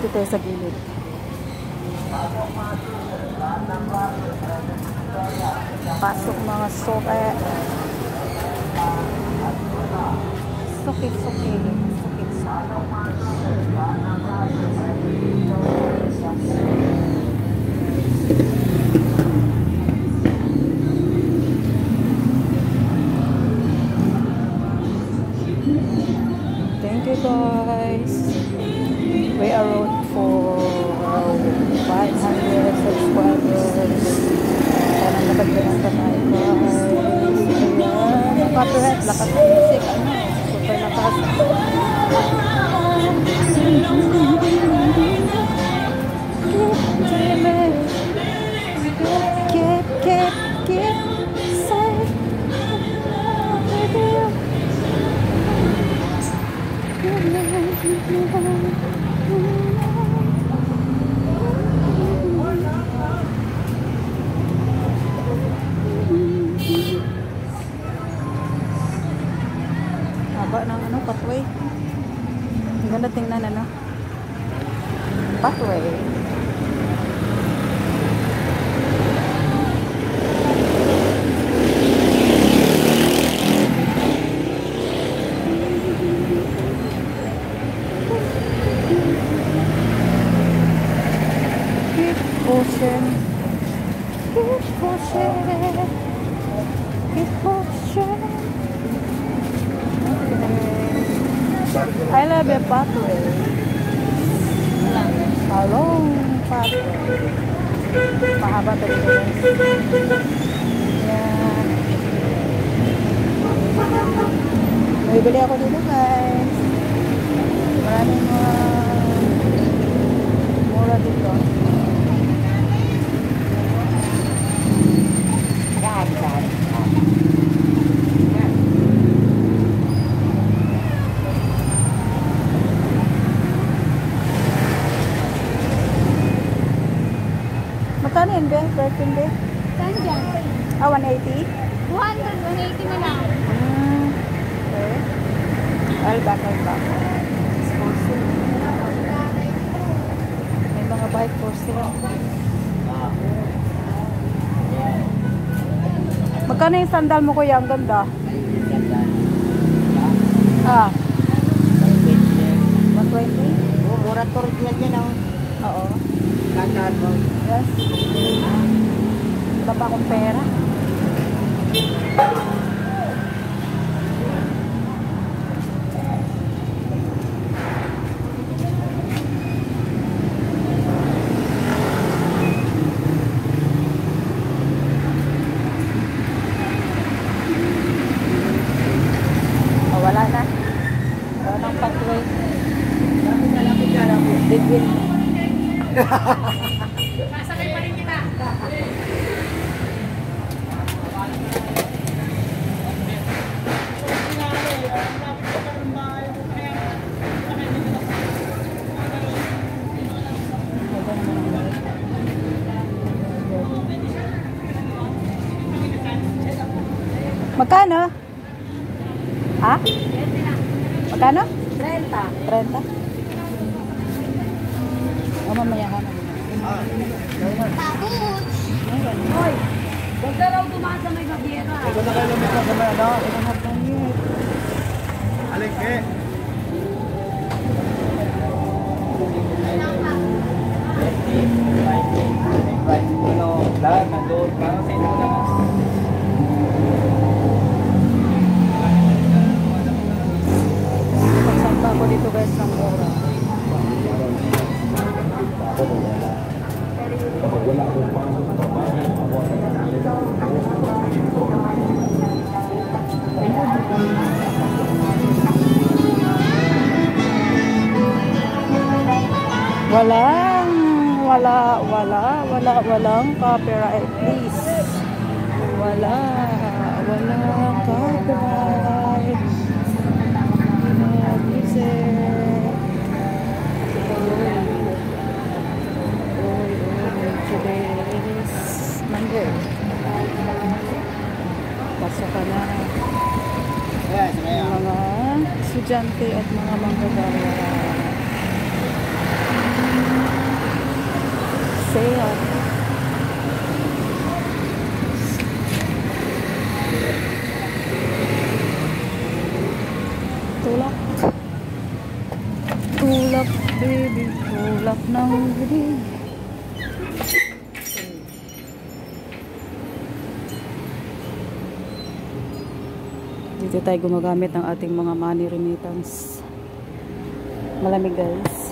Dito tayo sa gilid. Pasok mga soke. Sukit. Thank you guys. We are on for 500 subscribers. Sana nakagdagan pa tayo guys. Ayan. Copyright. Lakas ng music. Super lakas. Keep safe. Haba ng pathway. Ang ganda tingnan pathway. Keep pushing. I love your pathway. A long pathway. Mahaba ito dito guys. Yan. May bili ako dito guys. Maraming mura dito. Magkano yun, Ben? Perfume, Ben? Saan dyan? 180? 180 na lang. Okay. I'll back. May mga bike for sale. Magkano yung sandal mo kuya? Ang ganda. 120? Mura to rin yan ang. Oo. Kakad mo. Yes. Wala pa akong pera. Wala na. Wala nang pathway. Bigwin. Masakay pa rin kita. Magkano? Ha? Magkano? 30. 30? O mamaya ka na. Tapos! Hoy! Huwag ka lang tumaan sa may bagyera. Ikaw na kayo lumit na sa mga Alike! Lahat nandun. Parang sa inyo lang. Pagsamba ko dito guys ng mura. Walang copyright please. Walang copyright. Today is Monday. Pasok ka na. Mga estudyante at mga manggagawa. up, baby. Tulak ng bibig. Dito tayo gumagamit ng ating mga money remittance. Malamig guys.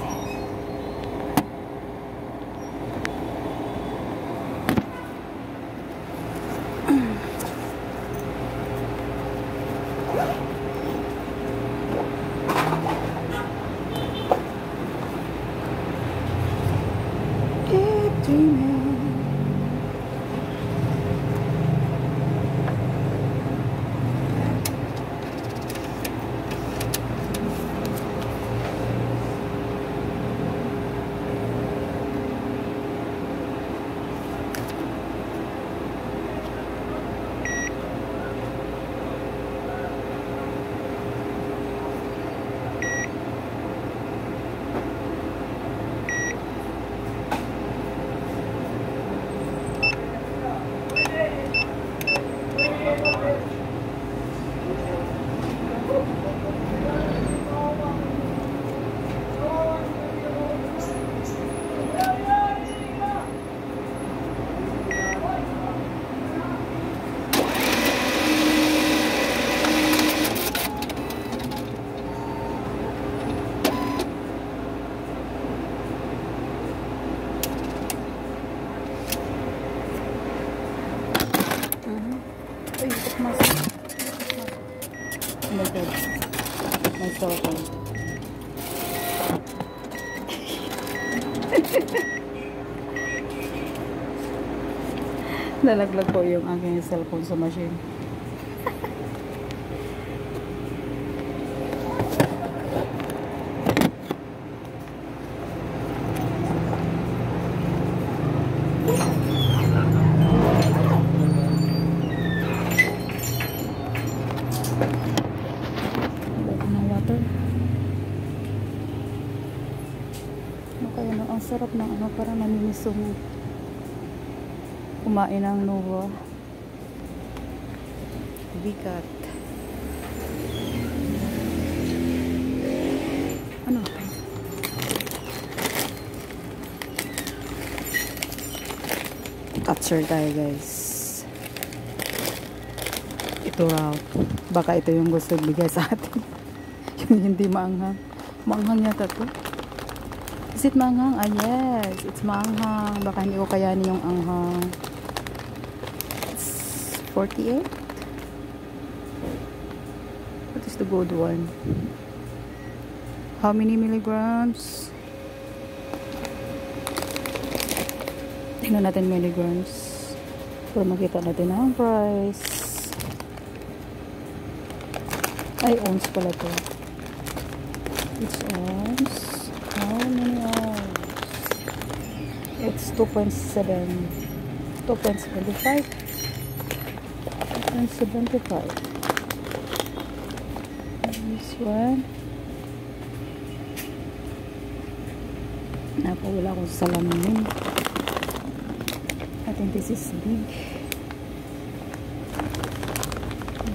Keep dreaming. Ay, mas. Oh my God. My cellphone. Nalaglag po yung aking cellphone sa machine. Kaya no, ang sarap ng ano, parang namimisong kumain ng Nova. Bigat. Ano? Capture tayo guys. Ito raw. Baka ito yung gusto bigay sa atin. Yung hindi maanghang. Maanghang yata to. Is it manghang? Ah, yes. It's manghang. Baka hindi ko kayanin yung anghang. It's 48. What is the good one? How many milligrams? Tingnan natin milligrams. Para makita natin ang price. Ay, ounce pala to. It's ounce. How many ounce? It's 2.7. 2.75. 2.75. This one. Napawala ko sa salamin. I think this is big.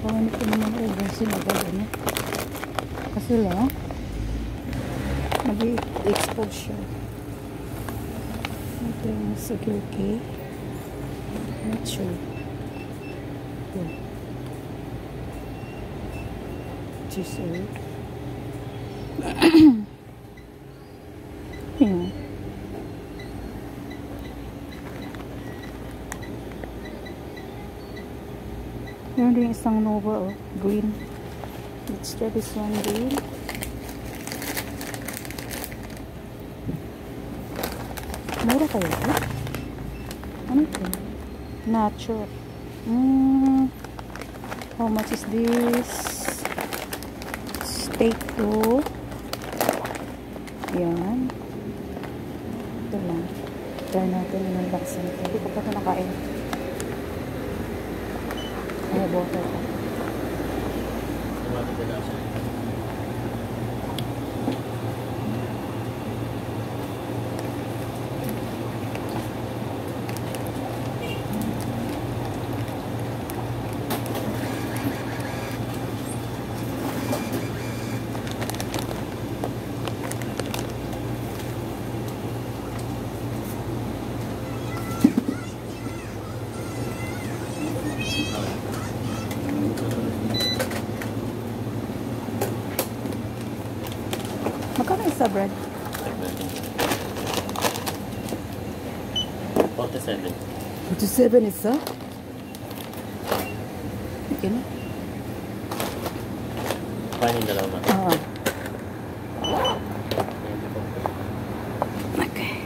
Baka ko naman over sila ba ano? Kasi lang nag-expose siya. Ito yung okay. Not sure. Yeah. Cheese oil. Yeah. Meron din isang Nova, oh, green. Let's try this one, green. Mura kaya ito? Ano ito? Nacho. How much is this? Steak to. Yan. Ito lang. Try natin yung laksan ito. Hindi ko pa ito nakain. Ay, butter pa. sa bread? 47. 47 isa? Okay na. Kain yung dalawa. Oo. Okay.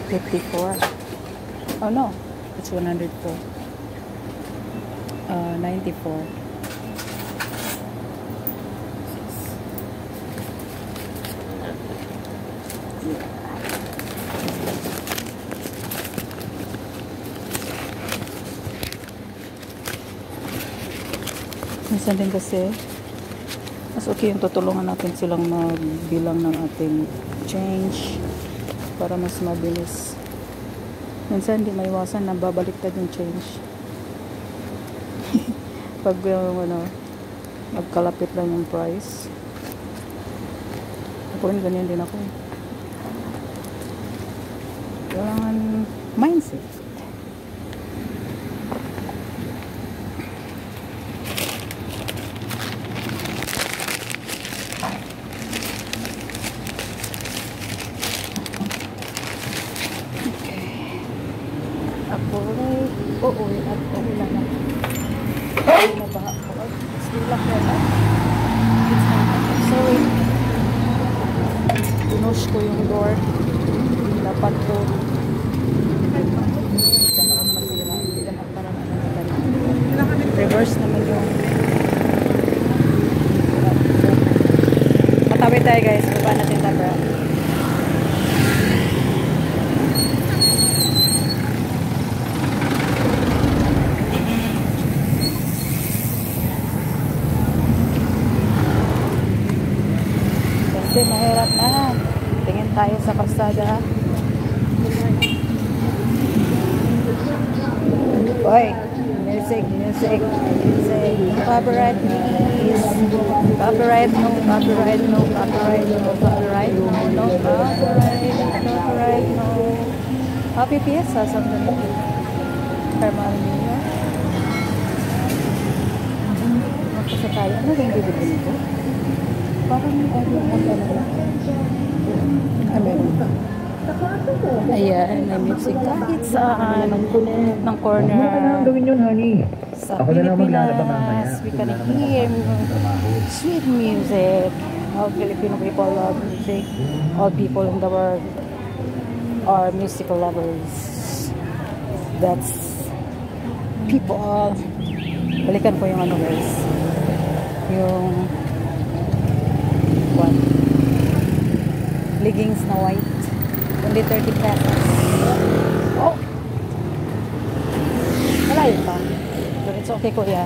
$54. Oh no, it's 104. 94. Minsan din kasi mas okay yung tutulungan natin silang magbilang ng ating change para mas mabilis. Minsan hindi maiwasan na babaliktad yung change. Pag magkalapit lang yung price. Ako rin ganyan din ako. Kailangan mindset. Oo, at okay lang na. Ay, nabaha ko. Still lang yan. Sorry. Pinush ko yung door. Dapat ko. Hindi naman masira. Hindi naman parang reverse naman yung. Matawid tayo guys. Baba natin tabra. Kasi mahirap na. Tingin tayo sa kalsada. Oy, music. Copyright please. Copyright, no copyright, no copyright, no copyright, no copyright, no. Happy Fiesta, something like that. Herman Mia. Magpasa tayo. Ano ba yung bibili ko? Parang meron pa. Ayan, may music kahit saan ng corner sa Pilipinas. We can hear sweet music. All Filipino people love music. All people in the world are musical lovers. That's people. Balikan ko yung ano guys. Yung leggings na white. Only 30 pesos. Oh! Malayo pa. But it's okay kuya.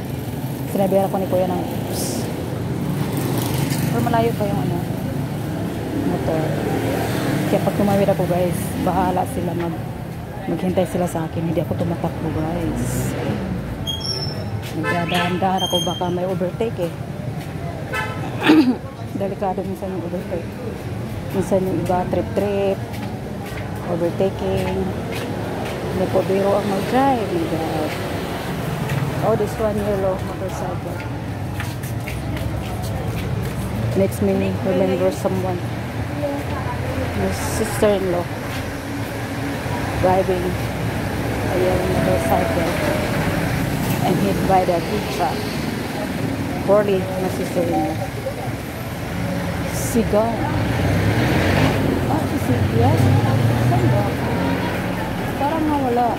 Sinabihan ko ni kuya ng oops. Pero malayo pa yung ano motor. Kaya pag tumawid ako guys, bahala sila maghintay sila sa akin. Hindi ako tumatakbo guys. Nagdadahan-dahan ako baka may overtake eh. Delikado minsan yung overtake. Minsan yung iba trip overtaking. Hindi po biro ang mag-drive. Oh, this one yellow motorcycle makes me remember someone. My sister-in-law driving a yellow motorcycle and hit by the big truck. Poorly, my sister-in-law. Sigaw. Si yes? Saan ba? Parang nawala.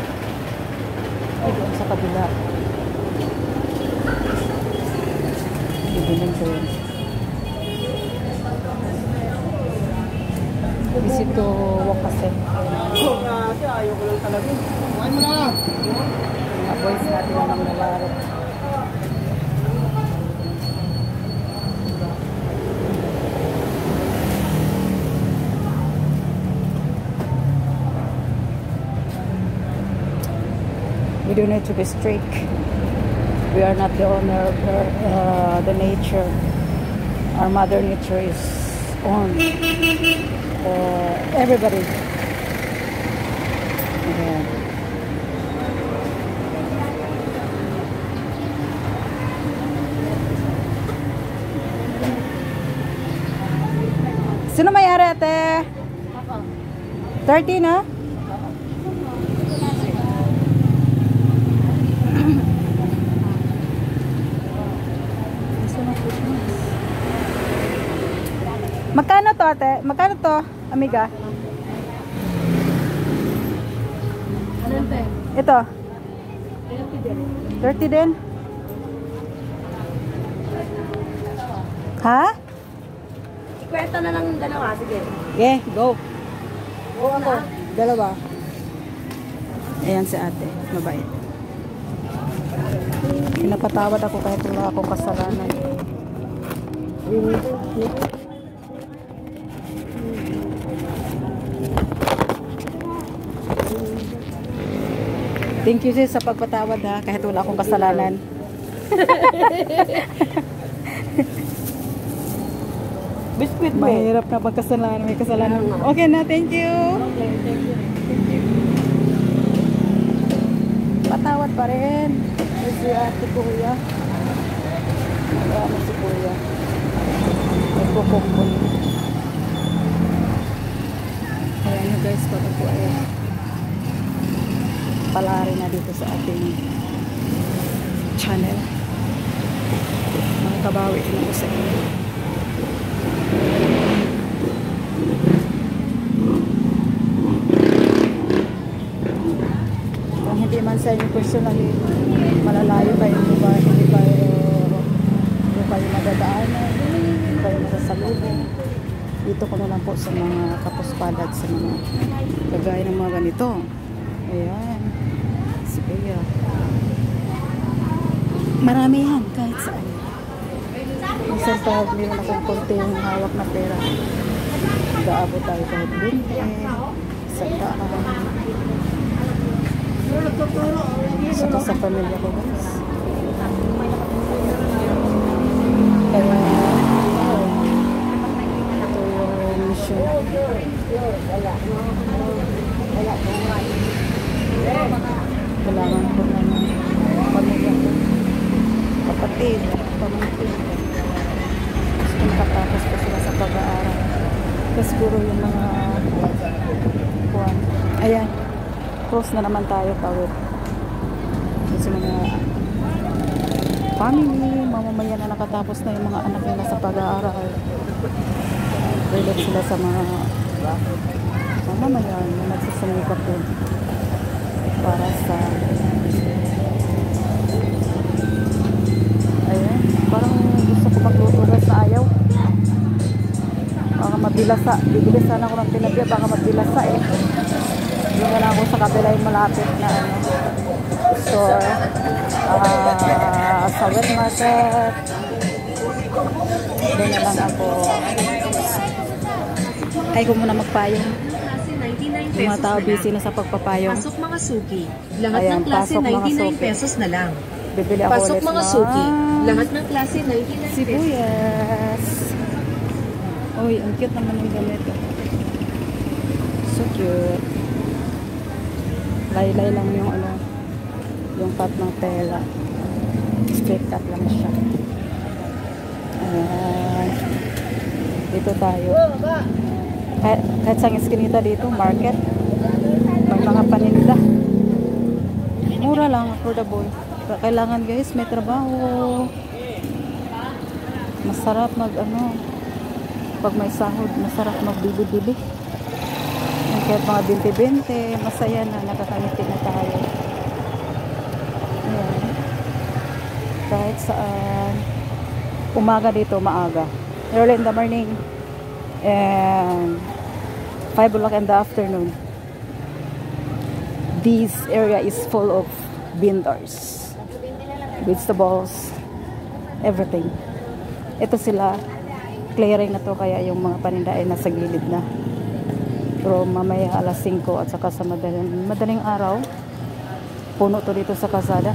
Ay, doon sa kabila. Ibinin ko yun. Visit to walk kasi. Ayaw ko lang talaga. Kumain mo na! Mga boys natin ang nalaro. We don't need to be strict. We are not the owner of the nature. Our mother nature is on. everybody. Ayan. Sino may-ari, ate? 30 na? Magkano to, ate? Magkano to, amiga? Ito? 30 din? Ha? Ikwenta na lang yung dalawa, sige. Okay, go. Go ako. Dalawa. Ayan si ate. Mabait. Pinapatawad ako kahit wala akong kasalanan. Thank you sis sa pagpatawad ha, kahit wala akong kasalanan. Biscuit mo. Mahirap na pagkasalanan, may kasalanan. Okay na, thank you. Patawad pa rin. Si ate kuya. Ano si kuya? Nagkukumpon. Ayan nyo guys, pag po ay palari na dito sa ating channel. Mga kabawi na ako sa inyo. Kung hindi man sa inyo personally, malalayo kayo, hindi kayo madadaanan, hindi kayo masasalubong. Dito ko na lang po sa mga kapuspalad, sa mga kagaya ng mga ganito. Ayan, si Kuya. Marami yan, kahit saan. Minsan pag meron akong konting hawak na pera, gaabo tayo kahit 20, 100. Saka sa pamilya ko guys. Kaya ito yung mission. Kailangan ko na ng pamilya ko, kapatid, pamangkin. Gusto makatapos ko sila sa pag-aaral. Kasi siguro yung mga kuwan. Ayan, cross na naman tayo, tawid. Kasi mga family, mamamayan na nakatapos na yung mga anak nila sa pag-aaral. Relate sila sa mga mamamayan na nagsasamukap din para sa ayan, parang gusto ko magluto guys na ayaw. Baka mabilasa, bibili sana ako ng tilapia, baka mabilasa eh. Doon na lang ako sa kabila yung malapit na store, sa wet market. Doon na lang ako. Ay, ko muna magpayong. Yung mga tao busy na sa pagpapayong. Pasok mga suki. Lahat Ayan, ng klase pasok mga 99 suki. pesos na lang. Bibili ako Pasok ulit mga na suki. Lahat ng klase 99 pesos. sibuyas. Uy, ang cute naman yung gamit. So cute. Laylay lang yung ano, yung pot ng tela. Straight cut lang siya. Ayan. Dito tayo. Kahit sa eskinita dito, market. May mga paninda. Mura lang, affordable. Kailangan guys, may trabaho. Masarap mag pag may sahod, masarap magbili-bili. Kahit mga 20-20, masaya na, nakakangiti na tayo. Ayan. Kahit saan. Umaga dito, maaga. Early in the morning. And 5 o'clock in the afternoon. This area is full of vendors. Vegetables. Everything. Ito sila. Clearing na to, kaya yung mga paninda ay nasa gilid na. Pero mamaya alas 5 at saka sa madaling araw, puno to dito sa kalsada.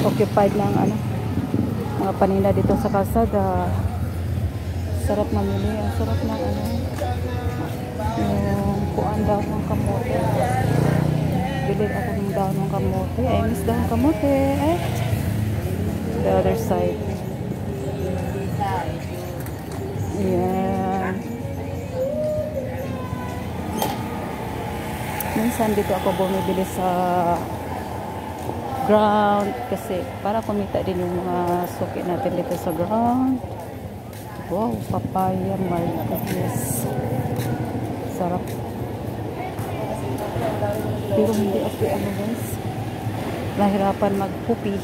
Occupied ng mga paninda dito sa kalsada. Sarap mamili. Ang sarap ng Yung kuan daw ng kamote. Bili ako ng daw ng kamote. I miss daw ng kamote. Eh. The other side. Yeah. Minsan dito ako bumibili sa ground kasi para kumita din yung mga suki natin dito sa ground. Wow, papaya markets. Sarap. Pero hindi ako guys. Nahirapan mag-puppy.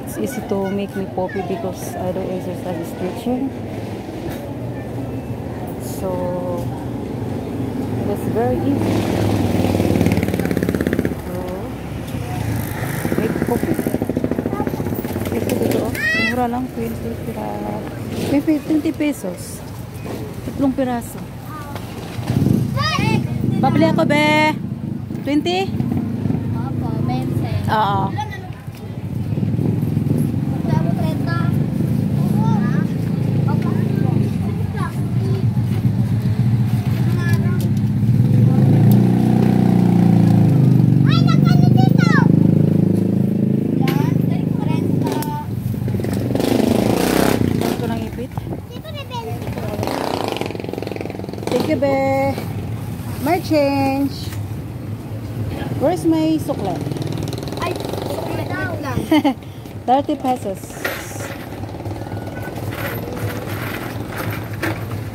It's easy to make me puppy because I don't exercise restriction. So it's very easy. So make puppy. Ito dito. Mura lang 20 pesos. 3 piraso. Pabili ako be. 20? Opo, 20. Oo. Ito nang ipit. Thank you be. My change. Where's my sukle? Ay, wait lang. 30 pesos.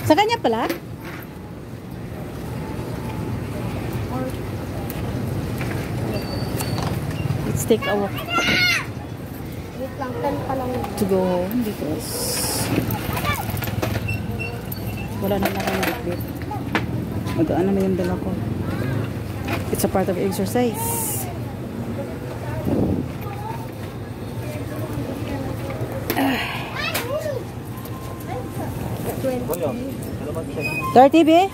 Sa kanya pala? Let's take a walk Wait lang, 10 pa lang. to go home because wala na akong bitbit. Magaan naman yung dala ko. It's a part of exercise. Kuya, salamat sa 30 be?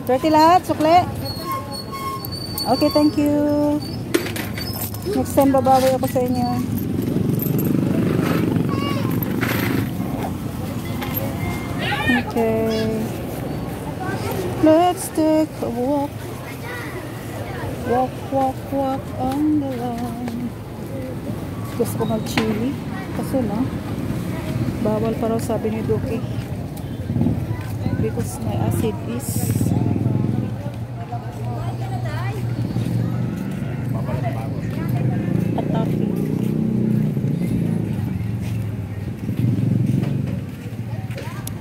30 lahat, sukle? Okay, thank you. Next time babawi ako sa inyo. Okay. Let's take a walk. Walk, walk, walk on the line. Gusto ko mag-chili. Kaso na, bawal pa raw sabi ni Duki. Because my acid is atapi.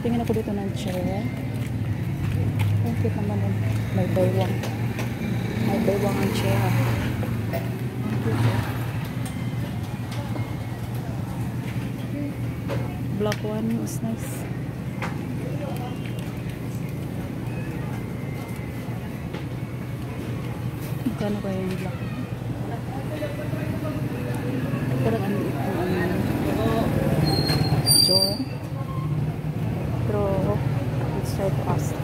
Tingin ako dito ng chair. Okay naman yun. May baywang. May baywang ang chair. Black one is nice. Magkano ba yung black one? Parang ano ito John. Pero let's try to ask.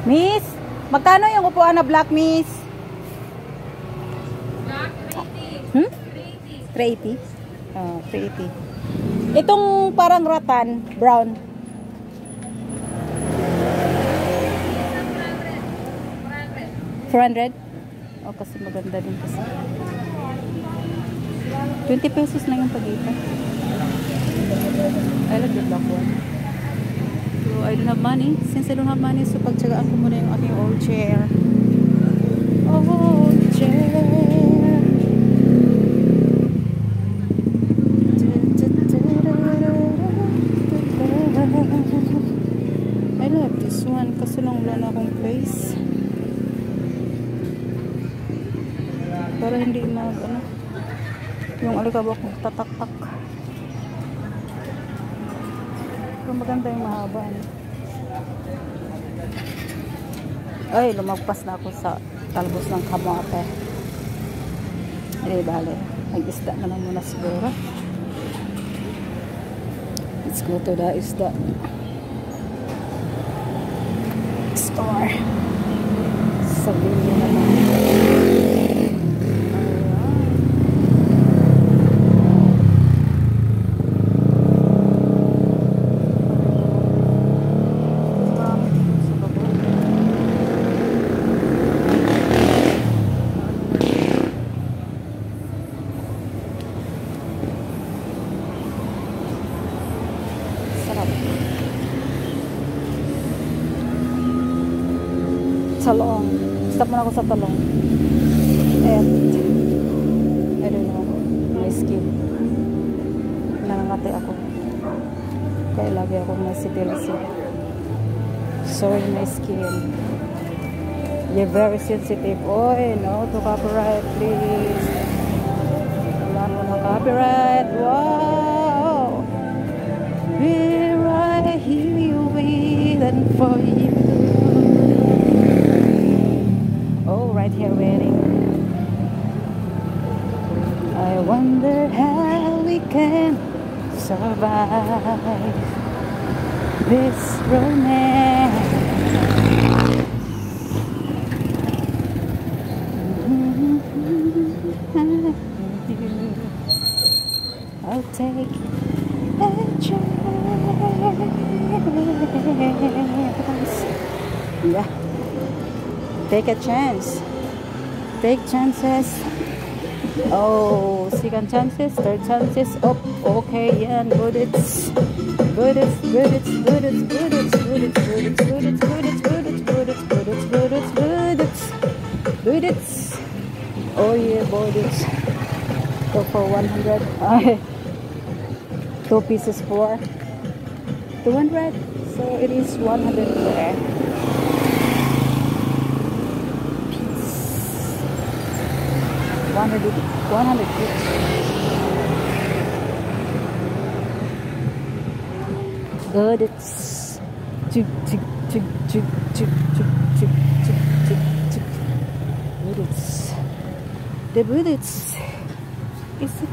Miss, magkano yung upuan na black, miss? Black, 380. 380? 380. Itong parang ratan, brown. 400? Oh, kasi maganda din kasi. 20 pesos na yung pagitan. I like the black one. So, I don't have money. Since I don't have money, so pagtsagaan ko muna yung aking old chair. Old chair. I love this one kasi lang wala na akong place. Para hindi mag, ano, yung alikabok tatak-tak. Pero maganda yung mahaba. Ano. Ay, lumagpas na ako sa talbos ng kamote. Hindi, bale. Mag-isda na lang muna siguro. Let's go to the isda store. Sabihin nyo naman. Talong. Stop muna ako sa talong. And I don't know, my skin. Nangangati ako. Kaya lagi ako nasitilisi. Sorry, my skin. You're very sensitive. Oy, no to copyright, please. Wala mo na copyright. Wow! Here I hear you waiting for you. Oh, right here waiting. I wonder how we can survive this romance. I'll take a chance. Yeah. Take a chance. Take chances. Oh, second chances, third chances. Oh, okay, yeah, good it's good it's good it's good it's good it's good it's good it's good it's good it's good it's good it's good it's good it's good it's good it's oh yeah, boy, it's go for 100. 2 pieces for 200, so it is 100 there. Piece 100 each. Good, it's chuk chuk chuk chuk chuk chuk chuk chuk chuk chuk. Bullets. The bullets. Is it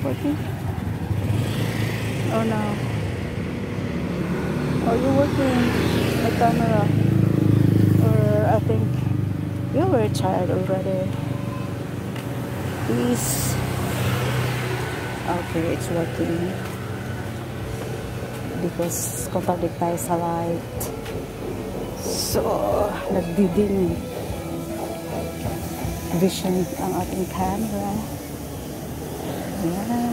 working? Oh no. Are you working the camera? Or I think you were tired already. Please. Okay, it's working. Because contradict tayo sa light. So, nagdidim vision ang ating camera. Yeah.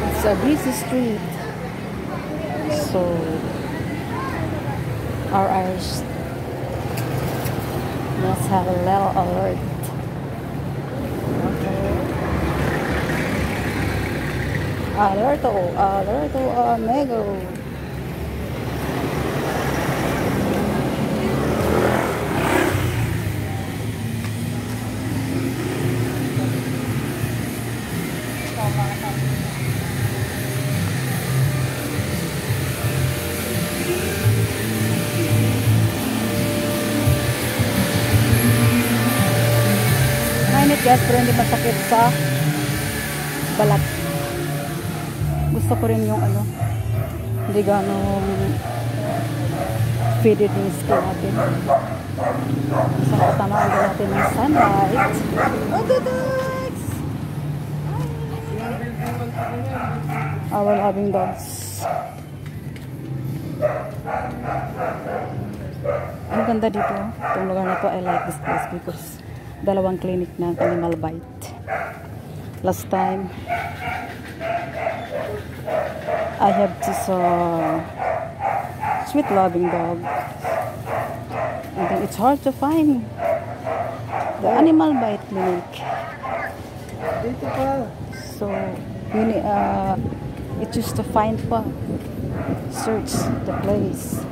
It's a busy street, so our eyes must have a little alert. Okay. Alerto, alerto, amigo. Mainit guys, pero hindi masakit sa balat. Gusto ko rin yung ano, hindi ganong faded yung skin natin. Isang katamaan din natin ng sunlight. Oh, dogs! Our loving dogs. Ang ganda dito. Itong lugar na to, I like this place because dalawang clinic ng Animal Bite. Last time I have this sweet loving dog, and then it's hard to find the Animal Bite clinic. So you need, it's just to find pa, search the place.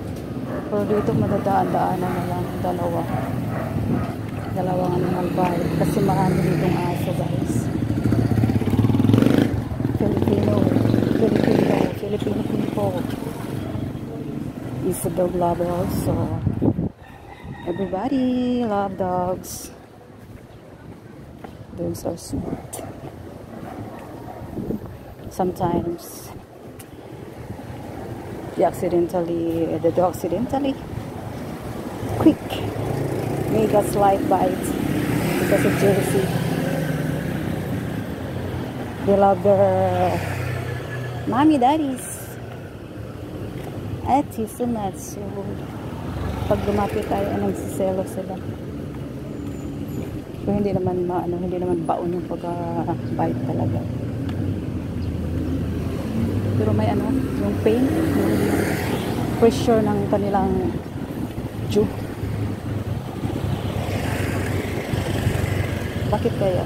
Pero dito madadaan-daanan na lang dalawang Animal Bite kasi marami ditong aso guys. Filipino people is a dog lover also. Everybody love dogs. Dogs are sweet. Sometimes the dog accidentally quick mega slide bite because of Jersey. They love their mommy daddies. At so much. So, pag lumapit tayo, nagsiselo sila. So, hindi naman hindi naman baon yung pagka-bite talaga. Pero may yung pain, yung pressure ng kanilang jaw. Bakit kaya?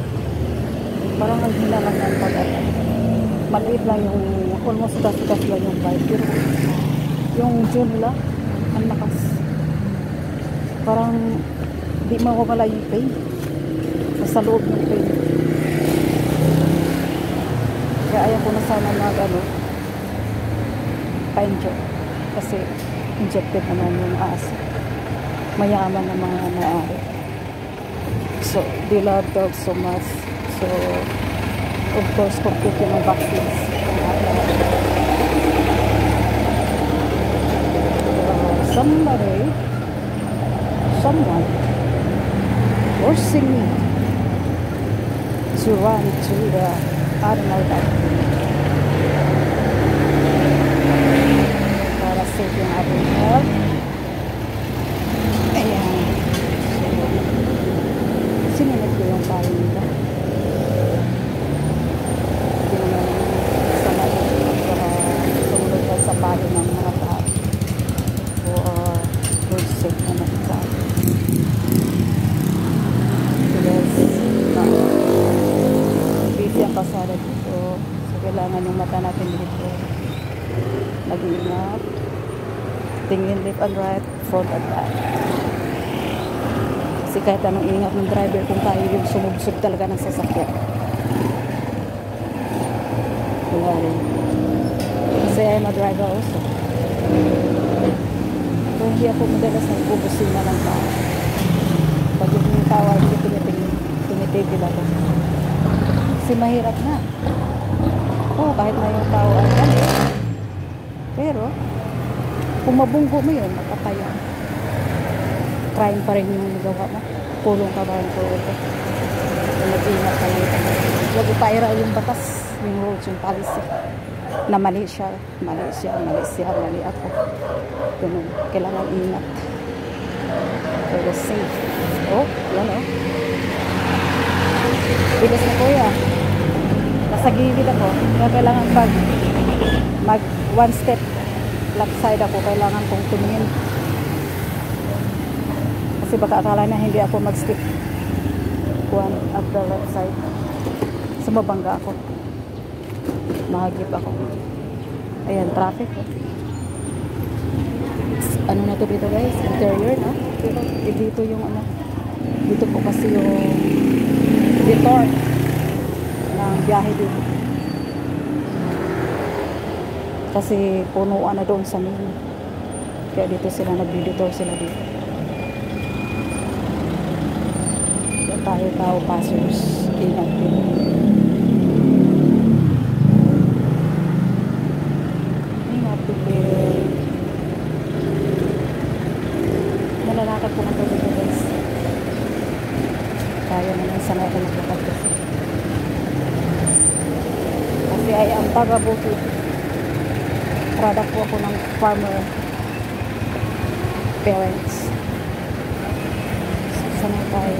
Parang ang hina lang ng maliit lang yung almost tas-tas lang yung bite. Pero yung jaw nila, ang lakas. Parang di mawawala yung pain. Nasa loob ng pain. Kaya ayaw ko na sana pa-inject. Kasi injected naman yung aso. Mayaman na mga may-ari. So, they love dogs so much. So, of course, complete yung vaccines. Someone forcing me to run to the animal doctor para save yung ating health. Ayan. So, sinunod ko yung payo nila. Hindi naman sama yung sumunod ka sa payo ng mga tao. Good safe naman sa akin. Busy ang kasada dito. So, kailangan yung mata natin dito. Mag-iingat. Tingin left and right, front and back. Kasi kahit anong ingat ng driver, kung tayo yung sumubsog talaga ng sasakyan. Wala rin. Kasi I'm a driver also. So, hindi ako madalas nagbubusin na ng tao. Pag yung tao, hindi tumitigil ako. Kasi mahirap na. Oo, kahit na yung tao ay galit. Pero, kung mabunggo mo yun, makakaya. Crime pa rin yung nagawa mo. Pulong ka ba yung pulong ko. Kung nag-ingat ka lang. Huwag ipaira yung batas, yung rules, yung policy. Na mali siya, mali ako. Ganun, kailangan ingat. For the safe. Oh, yan oh. Bilis na kuya. Nasa gilid ako. Kaya kailangan mag one step left side ako. Kailangan kong tumingin. Kasi baka akala na hindi ako mag-stick one at the left side. Sumabangga ako. Mahagip ako. Ayan, traffic. Ano na to dito guys? Interior na. Pero dito yung dito po kasi yung detour ng biyahe dito. Kasi punuan na doon sa main. Kaya dito sila nag-detour sila dito. Kaya tayo passers. Ingat din. Nalalakad po ako dito guys. Kaya naman sanay ako naglakad kasi. Kasi ay ang taga-buti. Product po ako ng farmer parents. So, sanay tayo.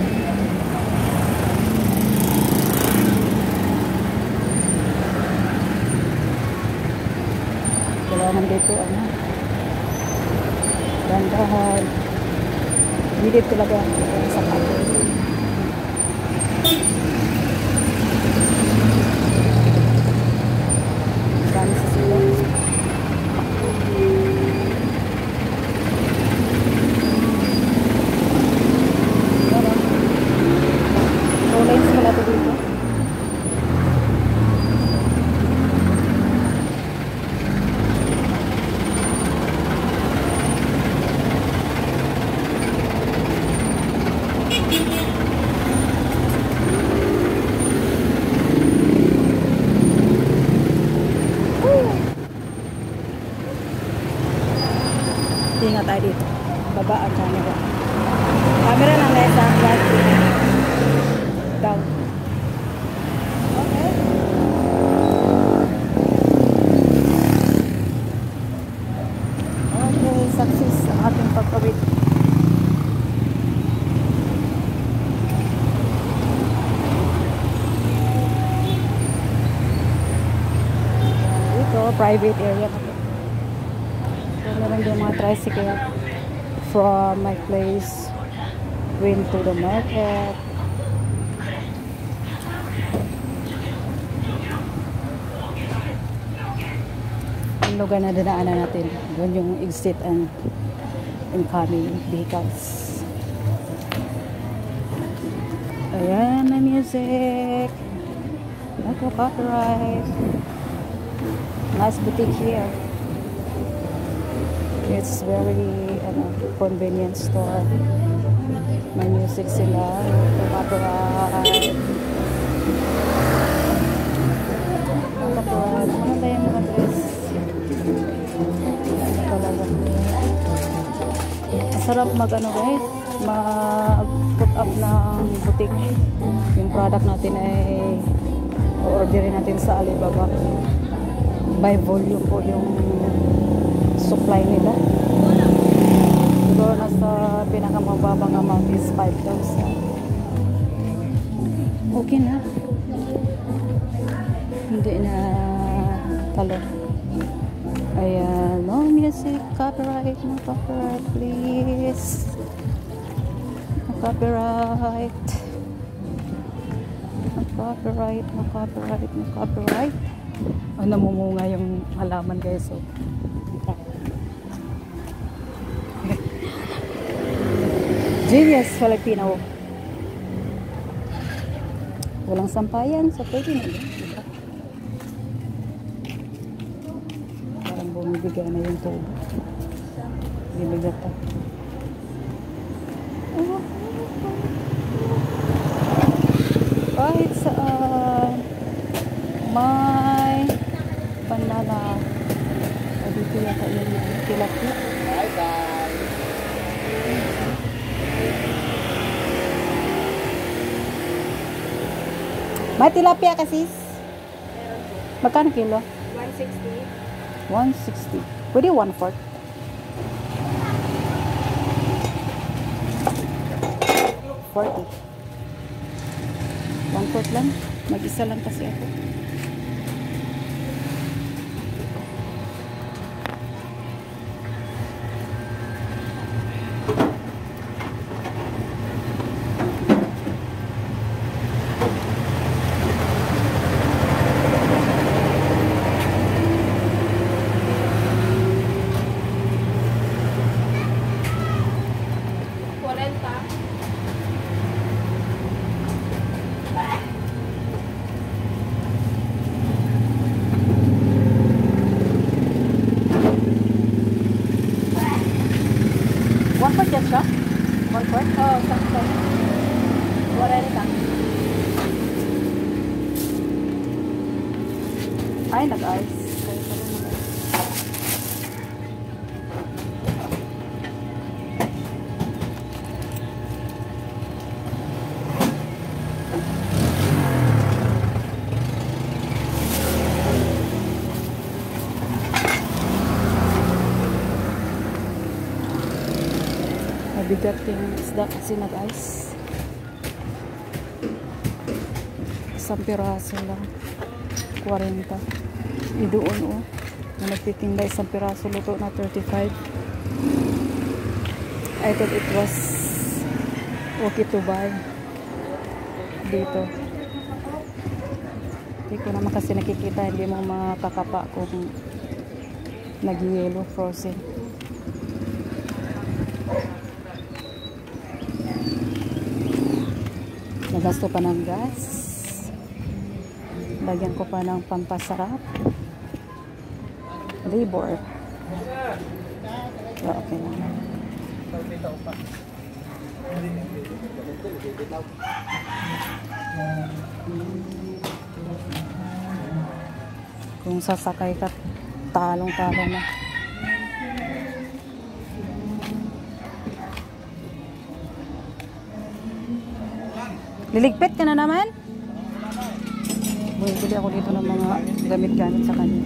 Kailangan dito dandahan. Hindi talaga sa pato. Dami sa sila. Two lanes pala ito dito. Ingat tayo dito. Babaan ka nila. Camera lang na sa flat. Down. Okay. Okay, success ang ating pagkawit. Ito, private area na to. So, meron din mga tricycle from my place went to the market. Yung lugar na dinaanan natin, doon yung exit and incoming vehicles. Ayan na music. Like a copyright. Nice boutique here. It's very convenient store. May music sila. Copyright. Copyright. Ano tayo mga dress? Talaga. Masarap guys. Mag-put up ng boutique. Yung product natin ay orderin natin sa Alibaba. By volume po yung supply nila. Siguro nasa pinakamababang amount is 5,000. Okay na. Hindi na talo. Ayan. No music. Copyright. No copyright please. No copyright. No copyright. No copyright. No copyright. Oh, namumunga yung halaman guys. So. Genius Filipino. Walang sampayan. So pwede na yun. Diba? Parang bumibigay na yung tubo. Bibigat pa. Kahit saan may banana. Dito yata yung tilapia. May tilapia kasi. Magkano kilo? 160. 160. Pwede 1/4. 40. 1/4 lang. Mag-isa lang kasi ako. Yan siya? 1/4? Oo, sakto. 40. Ay, nag-ice. Kaya pala nag-ice. Mabigat yung isda kasi nag-ice. Isang piraso lang. 40. Idoon na nagtitinda isang piraso luto na 35. I thought it was okay to buy dito. Hindi ko naman kasi nakikita, hindi mo makakapa kung nag-yellow frozen. Nagasto pa ng gas. Lagyan ko pa ng pampasarap. Labor. So, okay lang. Kung sasakay ka, talong-talong na. Liligpit ka na naman? Uy, bili ako dito ng mga gamit-gamit sa kanya.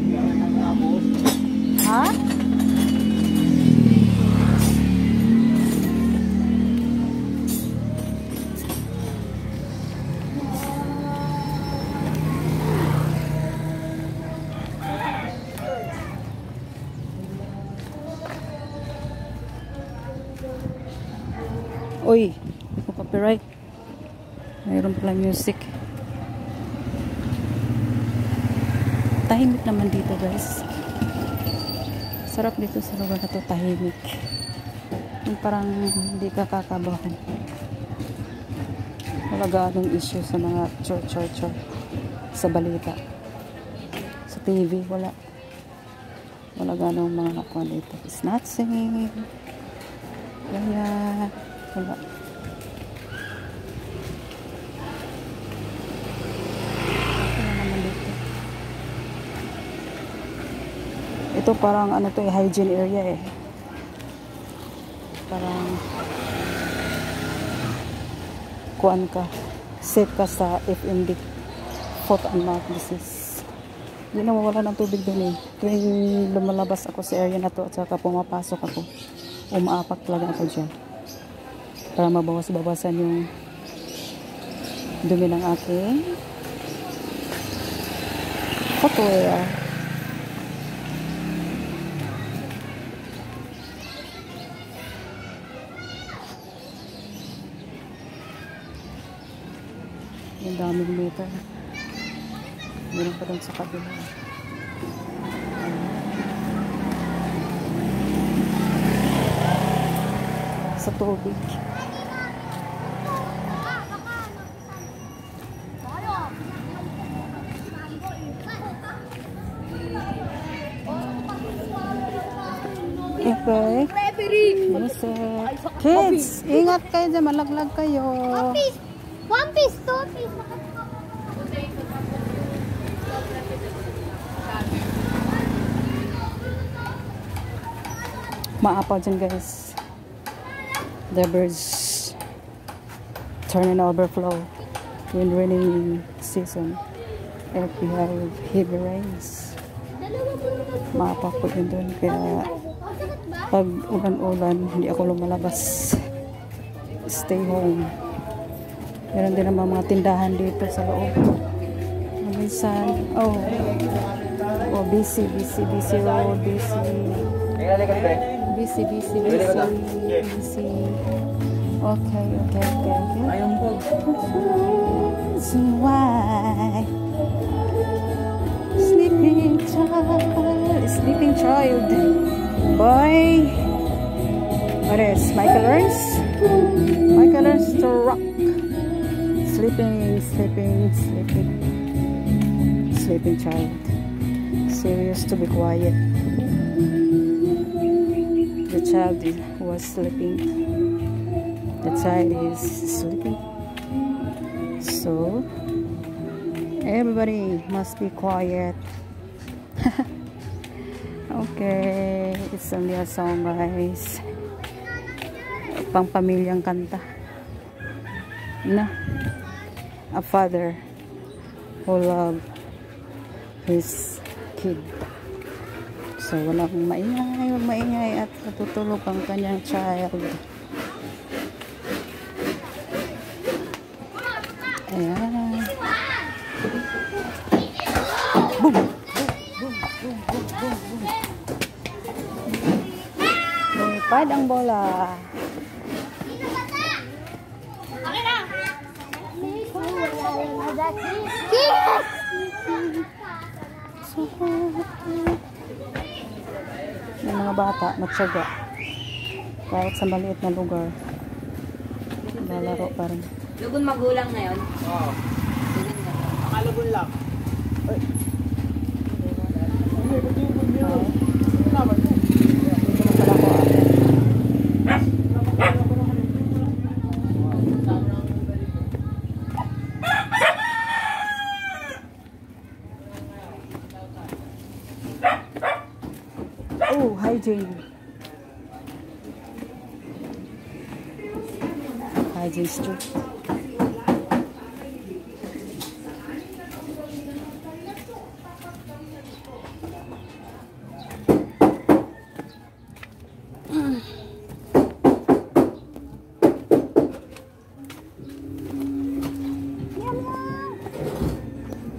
Ha? Uy, copyright. Mayroon pala music. Tahimik naman dito, guys. Sarap dito sa lugar na to, tahimik. Yung parang hindi ka kakabahan. Wala ganong issue sa mga church sa balita. Sa TV, wala. Wala ganong mga kuha dito. It's not safe. Kaya, wala. Ito parang ano to, hygiene area eh. Parang kuan ka, safe ka sa FMD, foot and mouth disease. Hindi na mawala ng tubig dun eh. Tuwing lumalabas ako sa area na to at saka pumapasok ako, umaapak talaga ako dyan. Para mabawas-bawasan yung dumi ng aking footwear. Yung daming meter. Meron pa doon sa kabila. Sa tubig. Okay. Kids, ingat kayo dyan. Malaglag kayo. One piece, two piece. Maapaw dyan, guys. The birds turn and overflow when raining season. If we have heavy rains, maapaw po yun doon. Kaya pag ulan-ulan, hindi ako lumalabas. Stay home. Meron din naman mga tindahan dito sa loob. Minsan, busy road, busy. Okay. So why? Sleeping child. Boy. What is Michael Ernst? Michael Ernst to rock. Sleeping child. Serious to be quiet. The child was sleeping. The child is sleeping. So everybody must be quiet. Okay, it's only a song, guys. Pang pamilyang kanta. No. A father who loved his kid. So, walang maingay at natutulog ang kanyang child. Ayan. Boom! Lumipad ang bola. Yung mga bata matyaga kahit sa maliit na lugar lalaro pa rin. Lugon magulang na yun? Oo. Nakalugon lang. Oh, hygiene. Hygiene street.